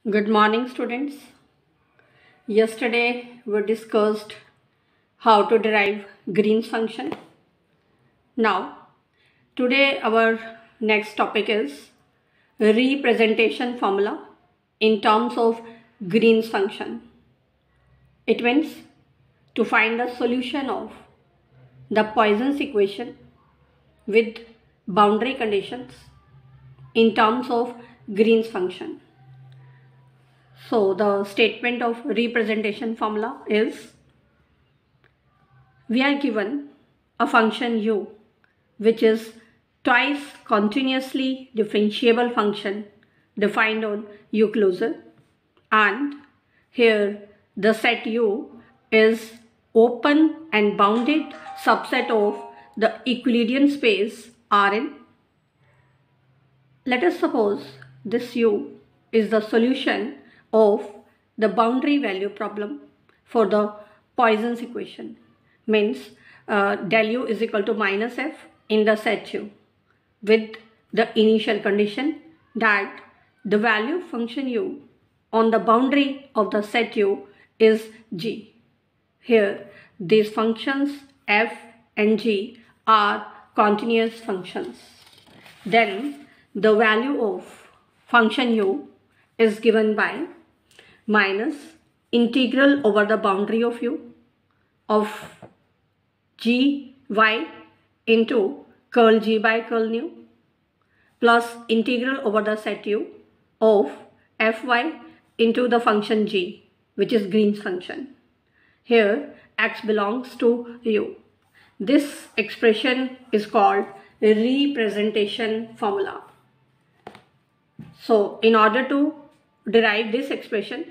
Good morning, students. Yesterday we discussed how to derive Green's function. Now, today our next topic is representation formula in terms of Green's function. It means to find the solution of the Poisson's equation with boundary conditions in terms of Green's function. So the statement of representation formula is, we are given a function u which is twice continuously differentiable function defined on u closure, and here the set u is open and bounded subset of the Euclidean space Rn. Let us suppose this u is the solution of the boundary value problem for the Poisson's equation. Means del u is equal to minus f in the set u with the initial condition that the value of function u on the boundary of the set u is g. Here these functions f and g are continuous functions. Then the value of function u is given by minus integral over the boundary of u of g y into curl g by curl nu plus integral over the set u of fy into the function g, which is Green's function. Here x belongs to u. This expression is called representation formula. So in order to derive this expression,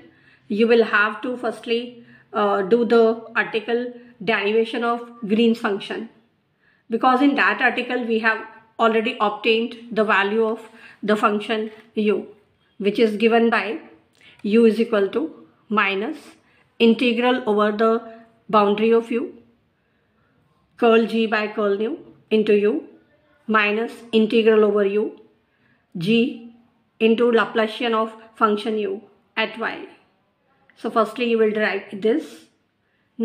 you will have to firstly do the article derivation of Green's function, because in that article we have already obtained the value of the function u, which is given by u is equal to minus integral over the boundary of u curl g by curl nu into u minus integral over u g into Laplacian of function u at y. So firstly you will derive this.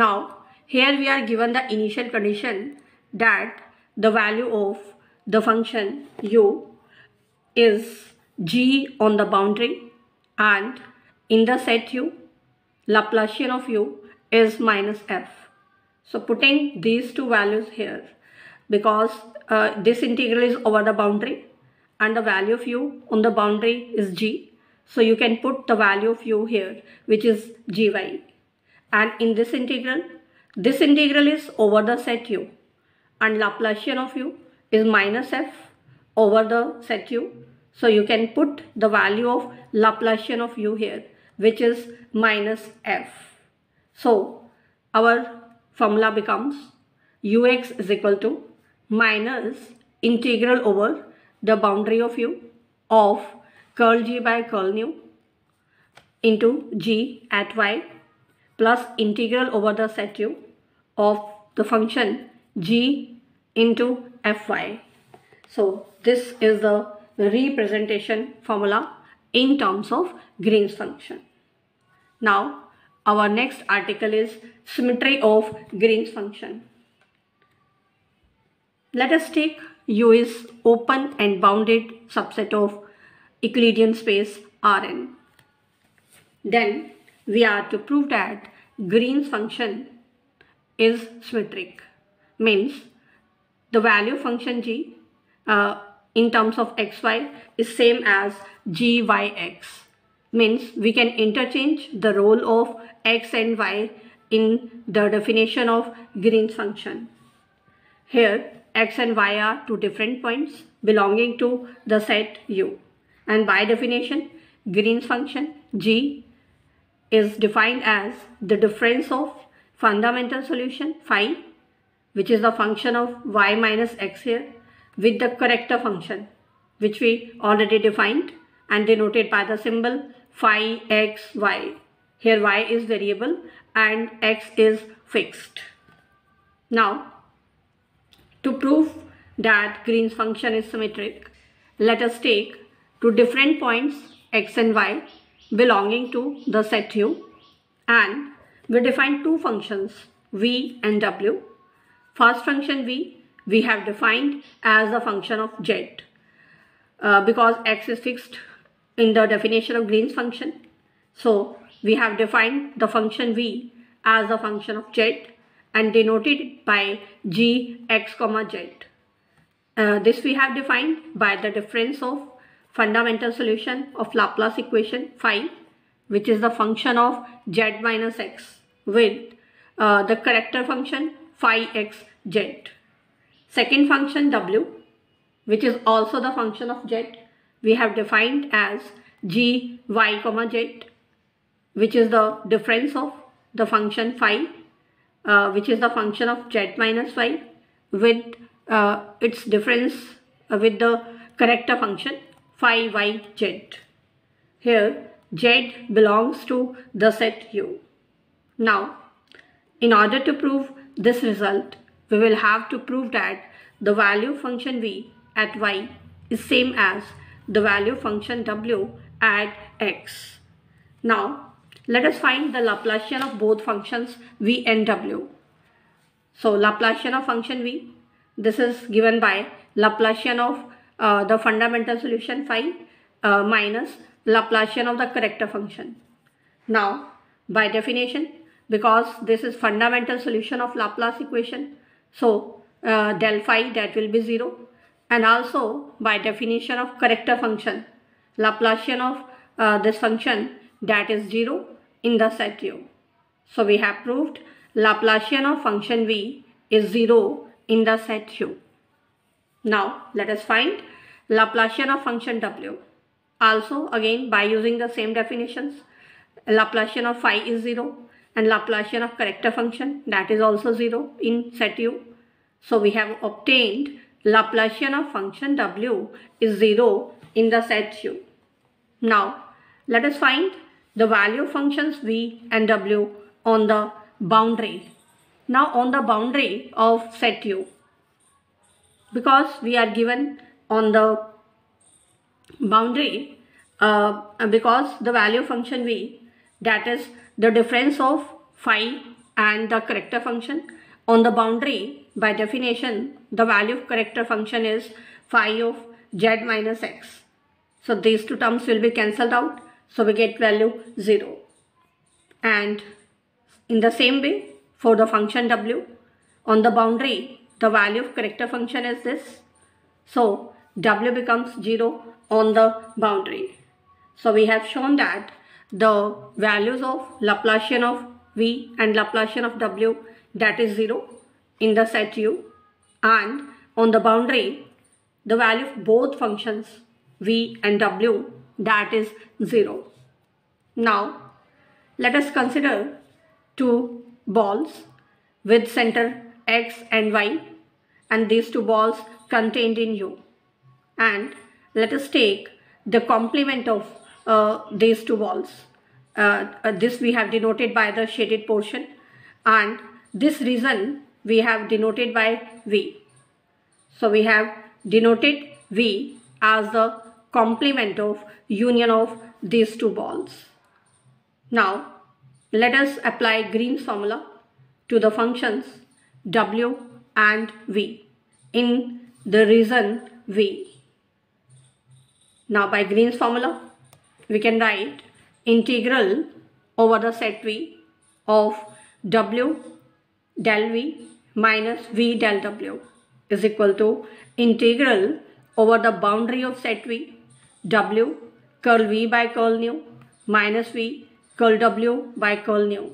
Now here we are given the initial condition that the value of the function u is g on the boundary, and in the set u Laplacian of u is minus f. So putting these two values here, because this integral is over the boundary and the value of u on the boundary is g, so you can put the value of u here, which is gy, and in this integral is over the set u and Laplacian of u is minus f over the set u, so you can put the value of Laplacian of u here, which is minus f. So our formula becomes ux is equal to minus integral over the boundary of u of curl g by curl nu into g at y plus integral over the set u of the function g into fy. So this is the representation formula in terms of Green's function. Now our next article is symmetry of Green's function. Let us take u is open and bounded subset of Euclidean space Rn. Then we are to prove that Green's function is symmetric. Means the value function g in terms of xy is same as gyx. Means we can interchange the role of x and y in the definition of Green's function. Here x and y are two different points belonging to the set u, and by definition Green's function g is defined as the difference of fundamental solution phi, which is the function of y minus x here, with the corrector function which we already defined and denoted by the symbol phi x y. Here y is variable and x is fixed. Now to prove that Green's function is symmetric, let us take two different points x and y belonging to the set U, and we define two functions v and w. First function v we have defined as a function of z because x is fixed in the definition of Green's function. So we have defined the function v as a function of z and denoted it by g x comma z. This we have defined by the difference of fundamental solution of Laplace equation phi, which is the function of z minus x, with the character function phi x z. Second function w, which is also the function of z, we have defined as g y comma z, which is the difference of the function phi, which is the function of z minus y, with its difference with the character function phi y z. Here z belongs to the set U. Now, in order to prove this result, we will have to prove that the value function v at y is same as the value function w at x. Now, let us find the Laplacian of both functions v and w. So, Laplacian of function v, this is given by Laplacian of the fundamental solution phi minus Laplacian of the character function. Now, by definition, because this is fundamental solution of Laplace equation, so del phi, that will be 0, and also by definition of character function, Laplacian of this function, that is 0 in the set U. So we have proved Laplacian of function v is 0 in the set U. Now let us find Laplacian of function w. Also again by using the same definitions, Laplacian of phi is 0 and Laplacian of character function, that is also 0 in set U. So we have obtained Laplacian of function w is 0 in the set U. Now let us find the value functions v and w on the boundary. Now on the boundary of set U, because we are given on the boundary because the value function v, that is the difference of phi and the character function on the boundary, by definition the value of character function is phi of z minus x. So these two terms will be cancelled out, so we get value 0. And in the same way for the function w, on the boundary the value of character function is this, so w becomes 0 on the boundary. So we have shown that the values of Laplacian of v and Laplacian of w, that is 0 in the set U, and on the boundary the value of both functions v and w, that is 0. Now let us consider two balls with center x and y, and these two balls contained in U, and let us take the complement of these two balls. This we have denoted by the shaded portion, and this region we have denoted by v. So we have denoted v as the complement of union of these two balls. Now let us apply Green's formula to the functions w and v in the region v. Now by Green's formula we can write integral over the set v of w del v minus v del w is equal to integral over the boundary of set v w curl v by curl nu minus v curl w by curl nu.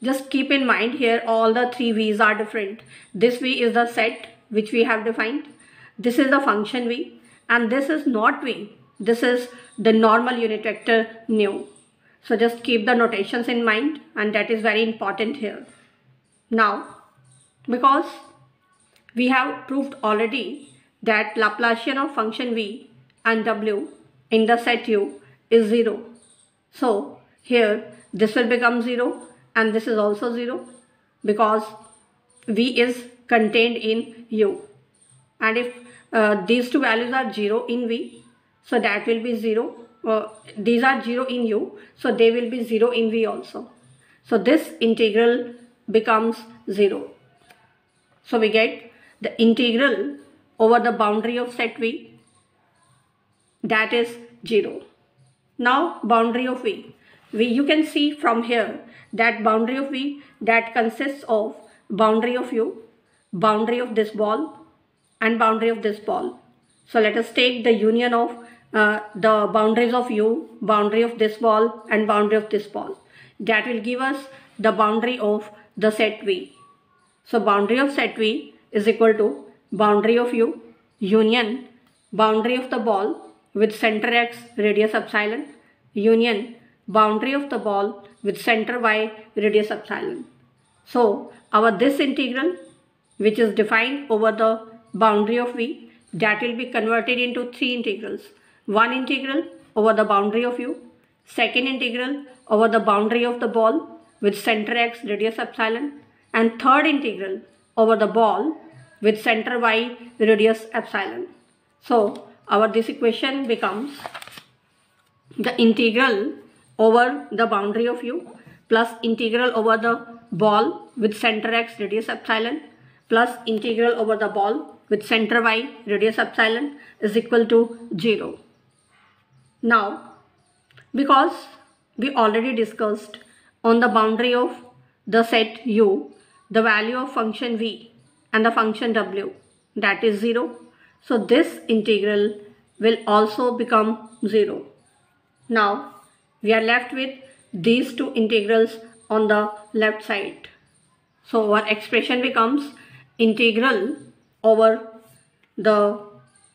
Just keep in mind here all the three v's are different. This v is the set which we have defined, this is the function v, and this is not v, this is the normal unit vector nu. So just keep the notations in mind, and that is very important here. Now because we have proved already that Laplacian of function v and w in the set U is 0, so here this will become 0 and this is also 0 because v is contained in U, and if these two values are 0 in v, so that will be 0 these are 0 in u, so they will be 0 in v also. So this integral becomes 0. So we get the integral over the boundary of set v, that is 0. Now boundary of v. You can see from here that boundary of v, that consists of boundary of u, boundary of this ball and boundary of this ball. So let us take the union of the boundaries of u, boundary of this ball and boundary of this ball. That will give us the boundary of the set v. So boundary of set v is equal to boundary of u union boundary of the ball with center x radius epsilon union boundary of the ball with center y radius epsilon. So our this integral, which is defined over the boundary of v, that will be converted into 3 integrals. One integral over the boundary of u, second integral over the boundary of the ball with center x radius epsilon, and third integral over the ball with center y radius epsilon. So our this equation becomes the integral over the boundary of u plus integral over the ball with center x radius epsilon plus integral over the ball with center y radius epsilon is equal to 0. Now, because we already discussed on the boundary of the set u, the value of function v and the function w, that is 0. So this integral will also become 0. Now we are left with these two integrals on the left side. So our expression becomes integral over the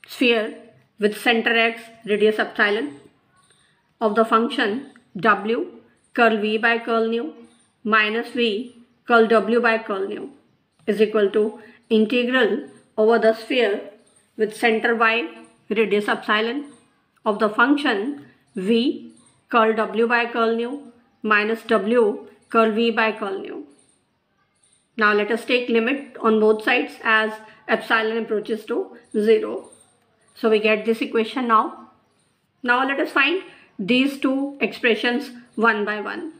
sphere with center x radius epsilon of the function w curl v by curl nu minus v curl w by curl nu is equal to integral over the sphere with center y radius epsilon of the function v curl w by curl nu minus w curl v by curl nu. Now let us take limit on both sides as epsilon approaches to 0. So we get this equation now. Now let us find these two expressions one by one.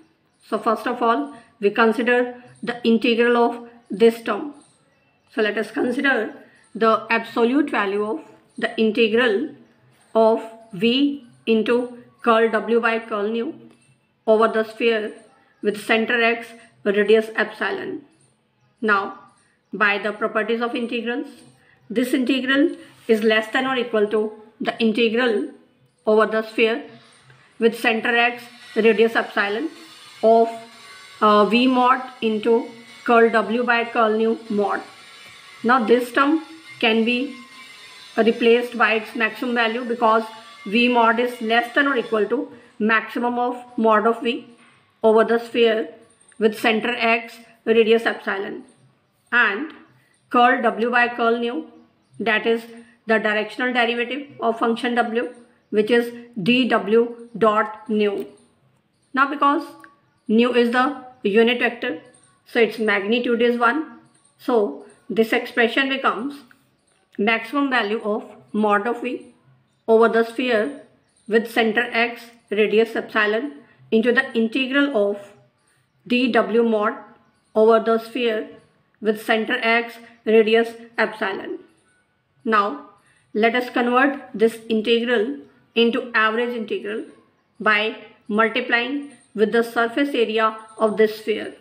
So first of all, we consider the integral of this term. So let us consider the absolute value of the integral of v into curl w by curl nu over the sphere with center x radius epsilon. Now, by the properties of integrals, this integral is less than or equal to the integral over the sphere with center x radius epsilon of v mod into curl w by curl nu mod. Now this term can be replaced by its maximum value because v mod is less than or equal to maximum of mod of v over the sphere with center x radius epsilon, and curl w by curl nu, that is the directional derivative of function w, which is dw dot nu. Now because nu is the unit vector, so its magnitude is 1. So this expression becomes maximum value of mod of v over the sphere with center x radius epsilon into the integral of dw mod over the sphere with center x radius epsilon. Now let us convert this integral into average integral by multiplying with the surface area of this sphere.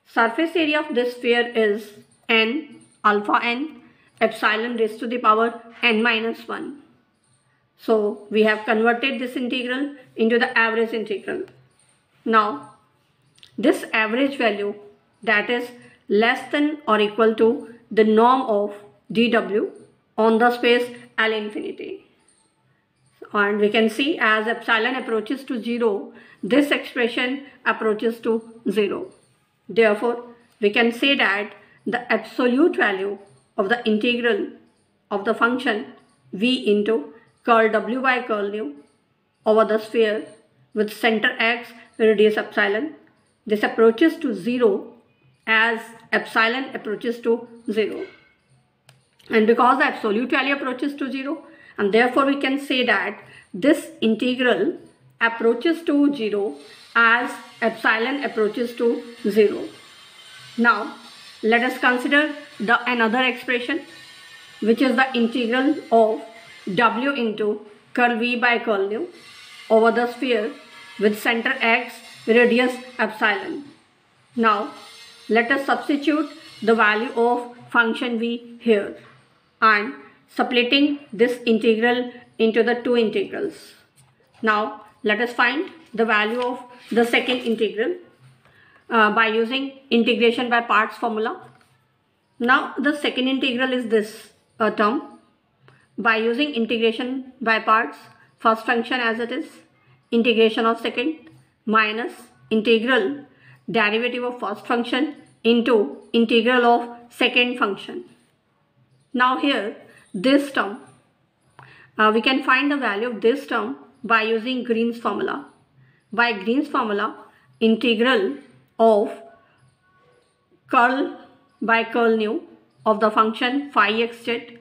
Surface area of this sphere is n alpha n epsilon raised to the power n minus 1. So we have converted this integral into the average integral. Now this average value, that is less than or equal to the norm of dw on the space L infinity. And we can see as epsilon approaches to 0, this expression approaches to 0. Therefore, we can say that the absolute value of the integral of the function v into curl w by curl nu over the sphere with center x radius epsilon, this approaches to 0 as epsilon approaches to 0. And because the absolute value approaches to 0, and therefore we can say that this integral approaches to 0 as epsilon approaches to 0. Now let us consider another expression, which is the integral of w into curl v by curl nu over the sphere with center x, radius epsilon. Now let us substitute the value of function v here and splitting this integral into the two integrals. Now let us find the value of the second integral by using integration by parts formula. Now the second integral is this term. By using integration by parts, first function as it is, integration of second minus integral derivative of first function into integral of second function. Now here this term, we can find the value of this term by using Green's formula. By Green's formula, integral of curl by curl nu of the function phi xz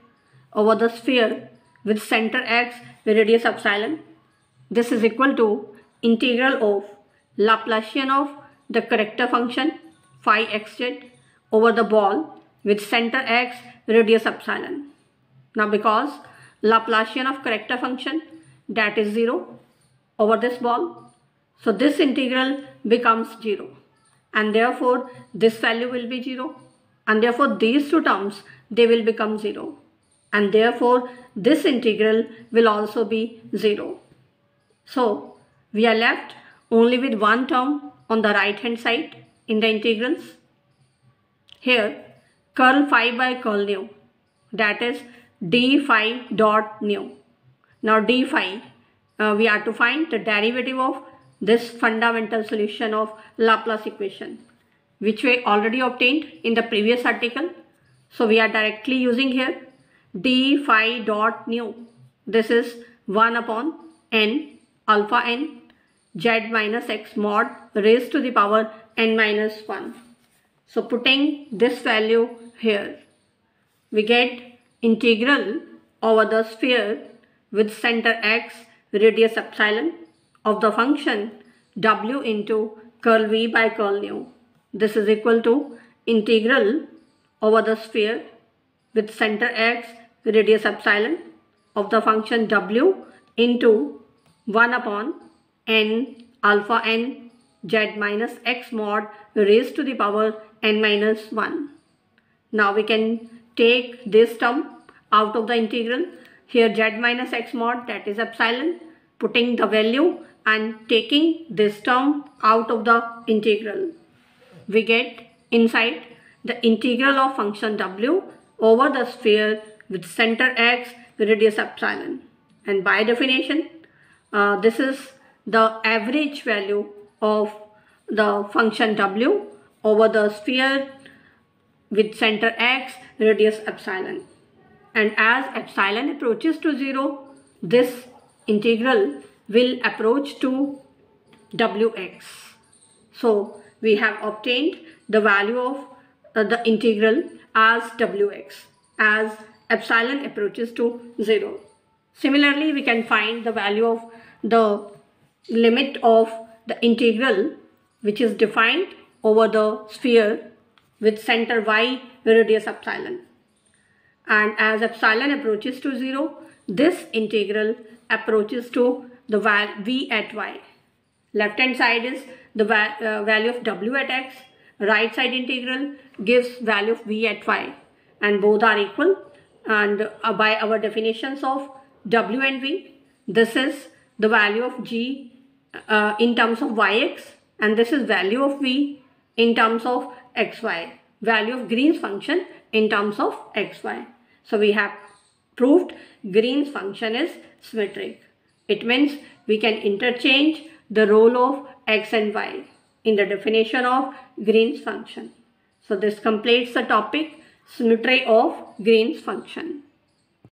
over the sphere with center x, radius epsilon. This is equal to integral of Laplacian of the corrector function phi xz over the ball with center x, radius epsilon. Now because Laplacian of corrector function, that is 0 over this ball, so this integral becomes 0 and therefore this value will be 0 and therefore these two terms, they will become 0 and therefore this integral will also be 0. So we are left only with one term on the right hand side in the integrals. Here curl phi by curl nu, that is d phi dot nu. Now d phi, we are to find the derivative of this fundamental solution of Laplace equation, which we already obtained in the previous article. So we are directly using here d phi dot nu. This is 1 upon n alpha n z minus x mod raised to the power n minus 1. So putting this value here, we get integral over the sphere with center x, radius epsilon of the function w into curl v by curl nu. This is equal to integral over the sphere with center x, radius epsilon of the function w into 1 upon n alpha n z minus x mod raised to the power n minus 1. Now we can take this term out of the integral. Here z minus x mod, that is epsilon, putting the value and taking this term out of the integral, we get inside the integral of function w over the sphere with center x, radius epsilon. And by definition, this is the average value of the function w over the sphere with center x, radius epsilon. And as epsilon approaches to 0, this integral will approach to wx. So we have obtained the value of the integral as wx as epsilon approaches to 0. Similarly, we can find the value of the limit of the integral which is defined over the sphere with center y, radius epsilon. And as epsilon approaches to 0, this integral approaches to the v at y. Left hand side is the value of w at x, right side integral gives value of v at y, and both are equal. And by our definitions of w and v, this is the value of g in terms of yx, and this is value of v in terms of xy, value of Green's function in terms of xy. So we have proved Green's function is symmetric. It means we can interchange the role of x and y in the definition of Green's function. So this completes the topic, symmetry of Green's function.